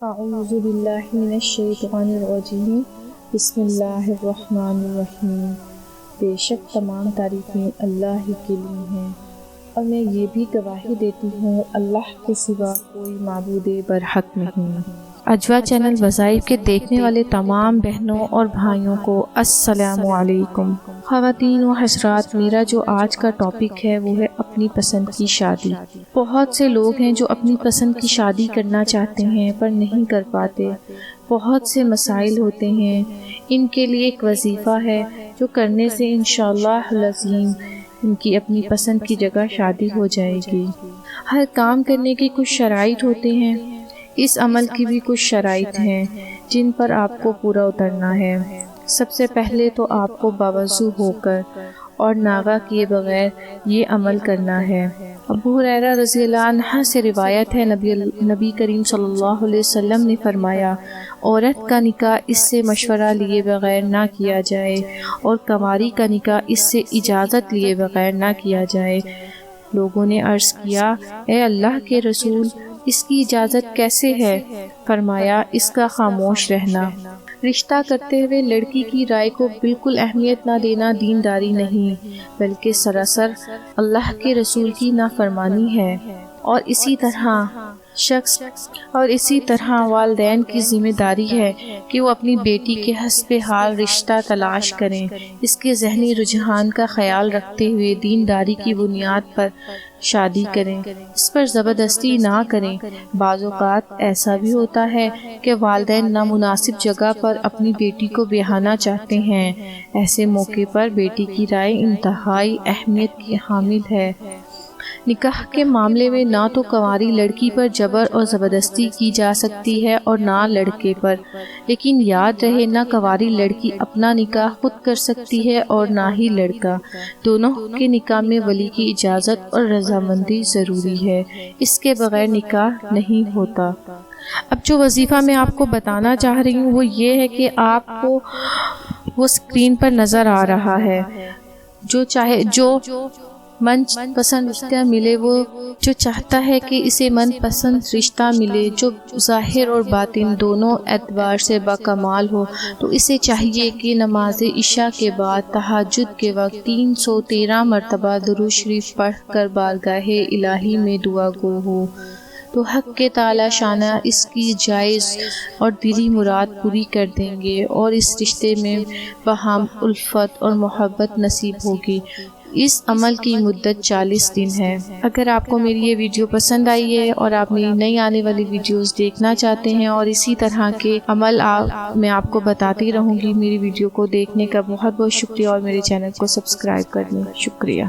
اعوذ باللہ من الشیطان الرجیم بسم اللہ الرحمن الرحیم۔ بے شک تمام تعریفیں اللہ ہی کے لیے ہیں اور میں یہ بھی گواہی دیتی ہوں اللہ کے سوا کوئی معبود برحق نہیں۔ اجوا چینل وظائف کے دیکھنے والے تمام بہنوں اور بھائیوں کو السلام علیکم۔ خواتین و حضرات، میرا جو آج کا ٹاپک ہے وہ ہے اپنی پسند کی شادی۔ بہت سے لوگ ہیں جو اپنی پسند کی شادی کرنا چاہتے ہیں پر نہیں کر پاتے۔ بہت سے مسائل ہوتے ہیں، ان کے لیے ایک وظیفہ ہے جو کرنے سے انشاءاللہ العظیم ان کی اپنی پسند کی جگہ شادی ہو جائے گی۔ ہر کام کرنے کے کچھ شرائط ہوتے ہیں، اس عمل کی بھی کچھ شرائط ہیں جن پر آپ کو پورا اترنا ہے۔ سب سے پہلے تو آپ کو باوضو ہو کر اور ناغہ کیے بغیر یہ عمل کرنا ہے۔ ابو ہریرہ رضی اللہ عنہ سے روایت ہے، نبی کریم صلی اللہ علیہ وسلم نے فرمایا، عورت کا نکاح اس سے مشورہ لیے بغیر نہ کیا جائے اور کنواری کا نکاح اس سے اجازت لیے بغیر نہ کیا جائے۔ لوگوں نے عرض کیا، اے اللہ کے رسول، اس کی اجازت کیسے ہے؟ فرمایا، اس کا خاموش رہنا۔ رشتہ کرتے ہوئے لڑکی کی رائے کو بالکل اہمیت نہ دینا دینداری نہیں، بلکہ سراسر اللہ کے رسول کی نافرمانی ہے۔ اور اسی طرح والدین کی ذمہ داری ہے کہ وہ اپنی بیٹی کے حسب حال رشتہ تلاش کریں، اس کے ذہنی رجحان کا خیال رکھتے ہوئے دینداری کی بنیاد پر شادی کریں، اس پر زبردستی نہ کریں۔ بعض اوقات ایسا بھی ہوتا ہے کہ والدین نامناسب جگہ پر اپنی بیٹی کو بیاہنا چاہتے ہیں، ایسے موقع پر بیٹی کی رائے انتہائی اہمیت کی حامل ہے۔ نکاح کے معاملے میں نہ تو کنواری لڑکی پر جبر اور زبردستی کی جا سکتی ہے اور نہ لڑکے پر، لیکن یاد رہے نہ کنواری لڑکی اپنا نکاح خود کر سکتی ہے اور نہ ہی لڑکا۔ دونوں کے نکاح میں ولی کی اجازت اور رضامندی ضروری ہے، اس کے بغیر نکاح نہیں ہوتا۔ اب جو وظیفہ میں آپ کو بتانا چاہ رہی ہوں وہ یہ ہے کہ آپ کو وہ اسکرین پر نظر آ رہا ہے، جو من پسند رشتہ ملے، وہ جو چاہتا ہے کہ اسے من پسند رشتہ ملے جو ظاہر اور باطن دونوں اعتبار سے باکمال ہو، تو اسے چاہیے کہ نماز عشاء کے بعد تہجد کے وقت 313 مرتبہ درود شریف پڑھ کر بارگاہ الہی میں دعا گو ہو، تو حق کے تعالی شانہ اس کی جائز اور دلی مراد پوری کر دیں گے اور اس رشتے میں باہم الفت اور محبت نصیب ہوگی۔ اس عمل کی مدت 40 دن ہے۔ اگر آپ کو میری یہ ویڈیو پسند آئی ہے اور آپ میری نئی آنے والی ویڈیوز دیکھنا چاہتے ہیں اور اسی طرح کے عمل میں آپ کو بتاتی رہوں گی، میری ویڈیو کو دیکھنے کا بہت بہت شکریہ اور میرے چینل کو سبسکرائب کرنے شکریہ۔